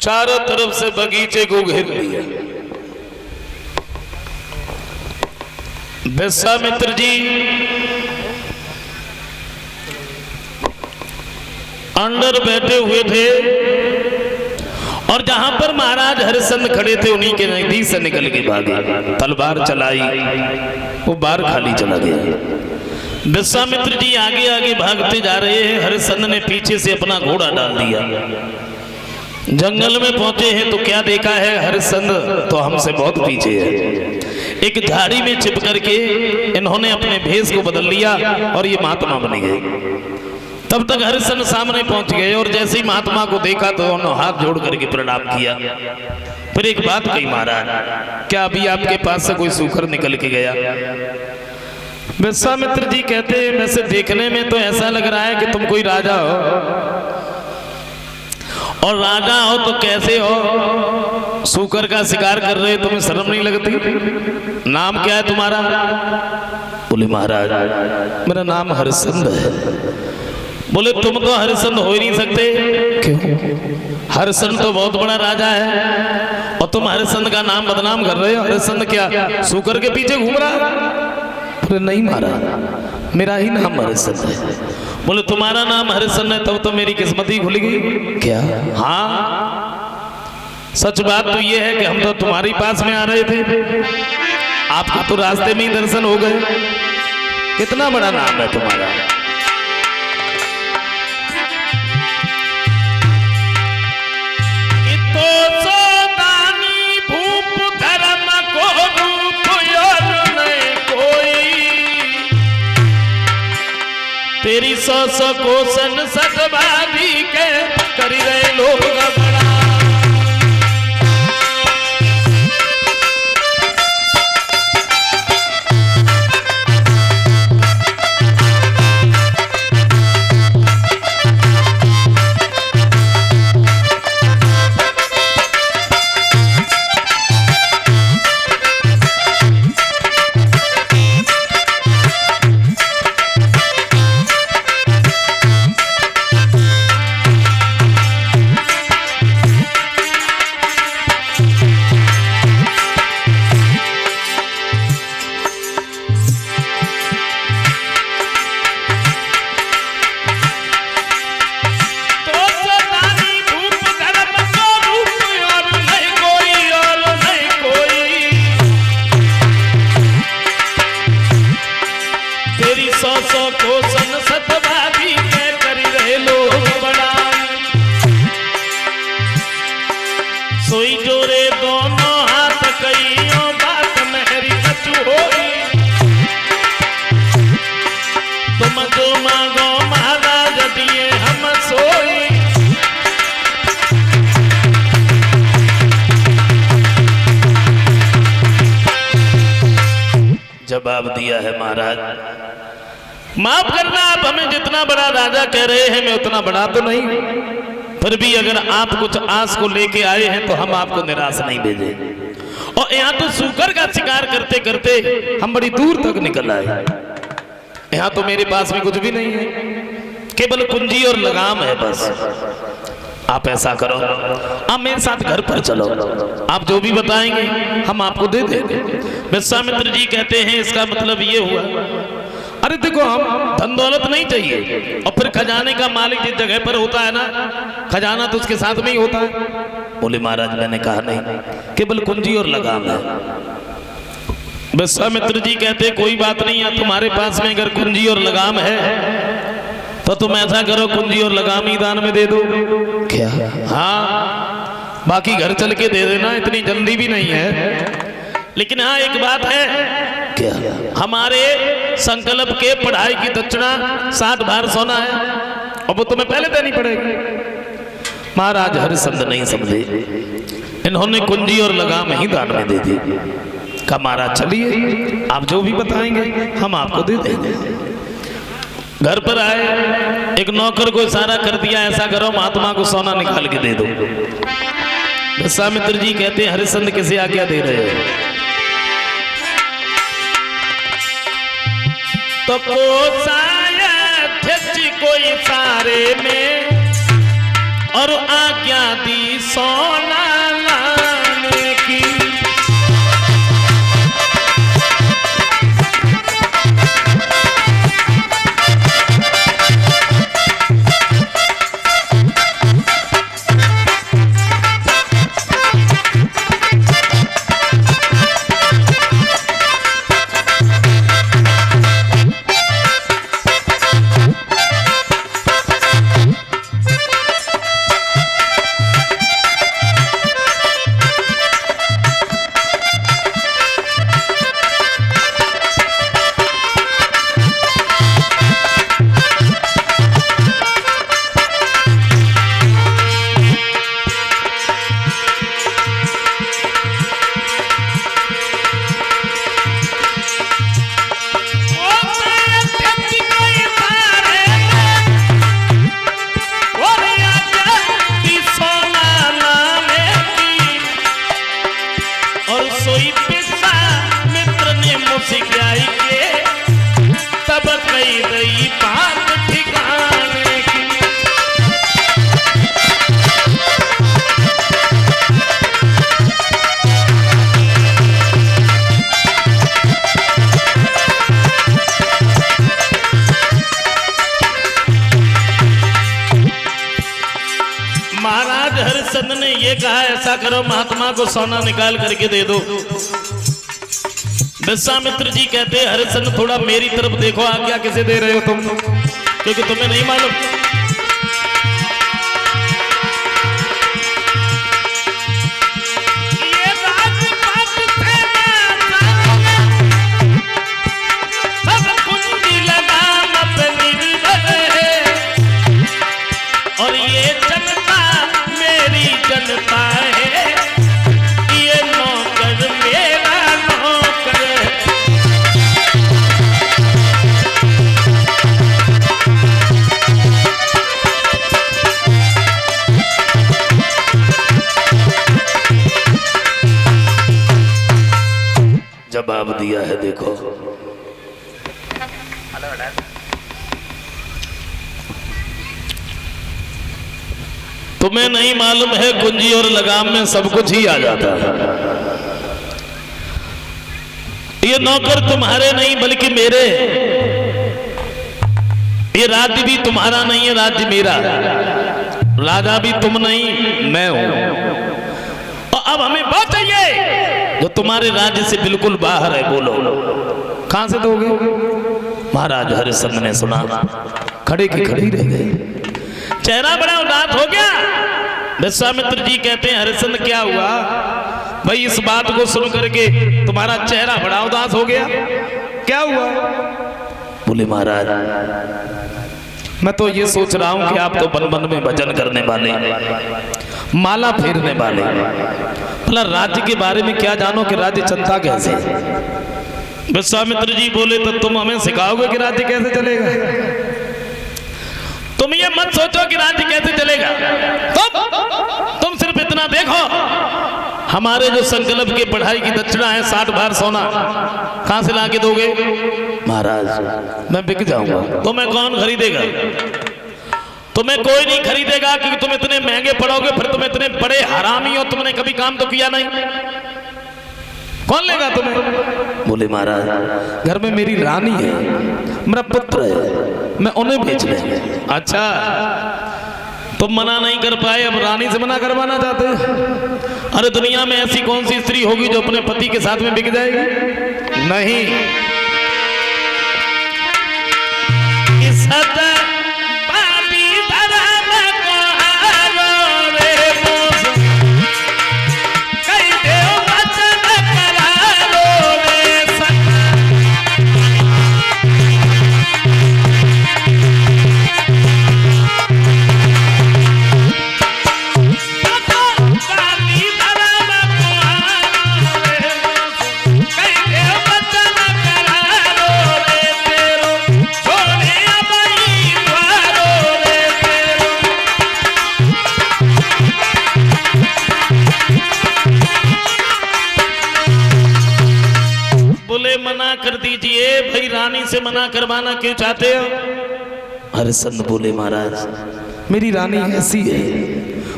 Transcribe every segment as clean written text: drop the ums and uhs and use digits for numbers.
चारों तरफ से बगीचे को घेर लिया। विश्वामित्र जी अंदर बैठे हुए थे और जहां पर महाराज हरिश्चंद्र खड़े थे उन्हीं के नजदीक से निकल के भागे, तलवार चलाई, वो बार खाली चला गया। विश्वामित्र जी आगे आगे भागते जा रहे हैं, हरिश्चंद्र ने पीछे से अपना घोड़ा डाल दिया। जंगल में पहुंचे हैं तो क्या देखा है, हरिश्चंद्र तो हमसे बहुत पीछे है। एक झाड़ी में छिप करके इन्होंने अपने भेष को बदल लिया और ये महात्मा बन गए। तब तक हरिश्चंद्र सामने पहुंच गए और जैसे ही महात्मा को देखा तो उन्होंने हाथ जोड़ करके प्रणाम किया। फिर एक बात कही, महाराज क्या अभी आपके पास से कोई सूकर निकल के गया? विश्वामित्र जी कहते हैं वैसे देखने में तो ऐसा लग रहा है कि तुम कोई राजा हो, और राजा हो तो कैसे हो, सूकर का शिकार कर रहे, तुम्हें शर्म नहीं लगती? नाम क्या है तुम्हारा? बोले महाराज मेरा नाम हरिश्चंद्र है। बोले तुम तो हरिश्चंद्र हो ही नहीं सकते। क्यों? हरिश्चंद्र तो बहुत बड़ा राजा है और तुम हरिश्चंद्र का नाम बदनाम कर रहे हो। हरिश्चंद्र क्या सूकर के पीछे घूम रहा है? बोले नहीं महाराज मेरा ही नाम हरिश्चंद्र है। बोले तुम्हारा नाम हरिश्चंद्र है तब तो मेरी किस्मत ही खुल गई। क्या? हाँ सच बात तो ये है कि हम तो तुम्हारे पास में आ रहे थे, आपका तो रास्ते में ही दर्शन हो गए। कितना बड़ा नाम है तुम्हारा। तेरी सौ सौ कोसन सतबादी के करी रहे लोग बड़ा। सोई जोरे दोनों हाथ कईयों बात मेरी कचू होई। तुम जो मांगो महाराज दिए हम सोई। जवाब दिया है महाराज माफ करना, आप हमें जितना बड़ा राजा कह रहे हैं मैं उतना बड़ा तो नहीं, फिर भी अगर आप कुछ आस को लेके आए हैं तो हम आपको निराश नहीं भेजे। और यहाँ तो सूकर का शिकार करते करते हम बड़ी दूर तक निकल आए। यहाँ तो मेरे पास में कुछ भी नहीं है, केवल कुंजी और लगाम है बस। आप ऐसा करो, आप मेरे साथ घर पर चलो, आप जो भी बताएंगे हम आपको दे देंगे। विश्वामित्र जी कहते हैं इसका मतलब ये हुआ, अरे देखो हम धन दौलत नहीं चाहिए, और फिर खजाने का मालिक जिस जगह पर होता है ना, खजाना तो उसके साथ में ही होता है। बोले महाराज मैंने कहा नहीं, केवल कुंजी और लगाम है। विश्वामित्र जी कहते कोई बात नहीं है, तुम्हारे पास में अगर कुंजी और लगाम है तो तुम ऐसा करो कुंजी और लगाम ही दान में दे दो। क्या? हाँ बाकी घर चल के दे देना, इतनी जल्दी भी नहीं है। लेकिन हाँ एक बात है, क्या? हमारे संकल्प के पढ़ाई की दक्षिणा 7 भार सोना है और वो तुम्हें पहले देनी पड़ेगी। महाराज हरिश्चंद्र नहीं समझे, इन्होंने कुंजी और लगाम ही दान में दे दी। कहा महाराज चलिए आप जो भी बताएंगे हम आपको दे देंगे। घर पर आए, एक नौकर को इशारा कर दिया ऐसा करो महात्मा को सोना निकाल के दे दो। विश्वामित्र जी कहते हैं हरिश्चंद्र किसे आज्ञा दे रहे हो? तो कोई सारे में और आज्ञा दी सोना लाने की। महाराज हरिश्चंद्र ने ये कहा ऐसा करो महात्मा को सोना निकाल करके दे दो। विश्वामित्र जी कहते हैं हरिश्चंद्र थोड़ा मेरी तरफ देखो, आज्ञा किसे दे रहे हो तुम, क्योंकि तुम्हें नहीं मालूम। और ये जनता मेरी जनता है, ये नौकर मेरा नौकर है। जवाब दिया है देखो। तुम्हें नहीं मालूम है कुंजी और लगाम में सब कुछ ही आ जाता है। ये नौकर तुम्हारे नहीं बल्कि मेरे, ये राज्य भी तुम्हारा नहीं है, राज्य मेरा। राजा भी तुम नहीं मैं हूं। और अब हमें वो चाहिए जो तुम्हारे राज्य से बिल्कुल बाहर है। बोलो कहां से दोगे? महाराज हरिश्चंद्र ने सुना, खड़े की खड़ी रह गए, चेहरा बड़ा उदास हो गया। विश्वामित्र जी कहते हैं हरिश्चंद्र क्या हुआ भाई, इस बात को सुन करके तुम्हारा चेहरा बड़ा उदास हो गया, क्या हुआ? बोले महाराज मैं तो ये सोच रहा हूं कि आप तो वन वन में भजन करने वाले, माला फेरने वाले, भला राज्य के बारे में क्या जानो कि राज्य चलता कैसे? विश्वामित्र जी बोले तो तुम हमें सिखाओगे कि राज्य कैसे चलेगा? तुम ये मत सोचो कि राज्य कैसे चलेगा, तुम सिर्फ इतना देखो, हमारे जो संकल्प की पढ़ाई की दक्षिणा है 60 भार सोना कहां से लाके दोगे? महाराज मैं बिक जाऊंगा। तुम्हें कौन खरीदेगा? तुम्हें कोई नहीं खरीदेगा, क्योंकि तुम इतने महंगे पड़ोगे, फिर तुम इतने बड़े हरामी हो, तुमने कभी काम तो किया नहीं, कौन लेगा तुम्हें? बोले महाराज घर में मेरी रानी है, मेरा पुत्र है, मैं उन्हें बेच लेंगे। अच्छा तुम मना नहीं कर पाए, अब रानी से मना करवाना चाहते हैं? अरे दुनिया में ऐसी कौन सी स्त्री होगी जो अपने पति के साथ में बिक जाएगी? नहीं। मना कर दीजिए भाई, रानी से मना करवाना क्यों चाहते हो? हरिश्चंद्र बोले महाराज मेरी रानी ऐसी है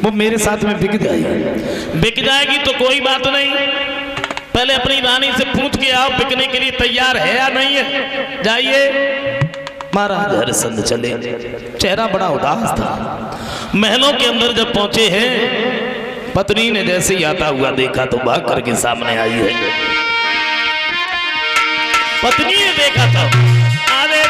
वो मेरे साथ में बिक जाएगी। बिक जाएगी तो कोई बात नहीं, पहले अपनी रानी से पूछ के आओ बिकने के लिए तैयार है या नहीं है। जाइए। महाराज हरिश्चंद्र चले, चेहरा बड़ा उदास था। महलों के अंदर जब पहुंचे हैं, पत्नी ने जैसे ही आता हुआ देखा तो भाग करके सामने आई है। पत्नी ने देखा था, अरे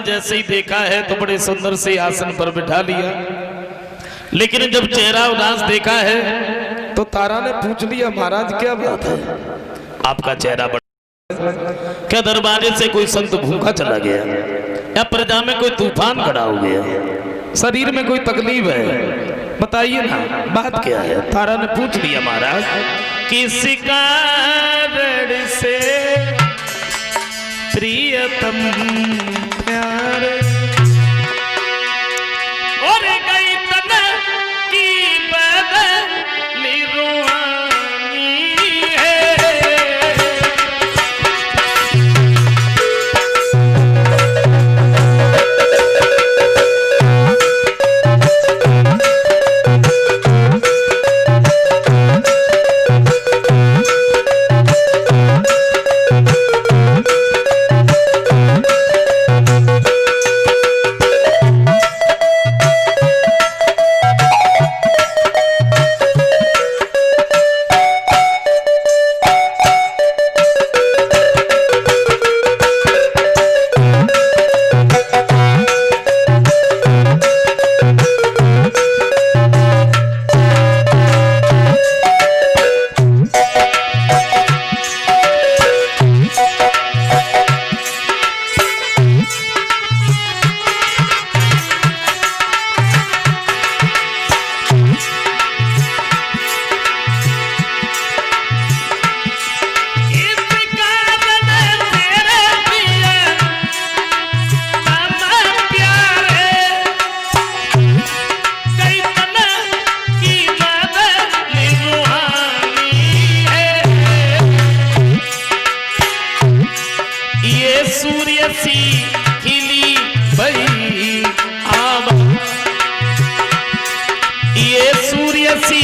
जैसे ही देखा है तो बड़े सुंदर से आसन पर बिठा लिया, लेकिन जब चेहरा उदास देखा है तो तारा ने पूछ लिया, महाराज क्या बात है, आपका चेहरा बड़ा, क्या दरबारे से कोई संत भूखा चला गया या प्रजा में कोई तूफान खड़ा हो गया, शरीर में कोई तकलीफ है, बताइए ना बात क्या है। तारा ने पूछ लिया, महाराज किस कारण से प्रियतम प्यार और गई तन की बदली रूहानी है। सूर्य सी खिली भई आवा, ये सूर्य सी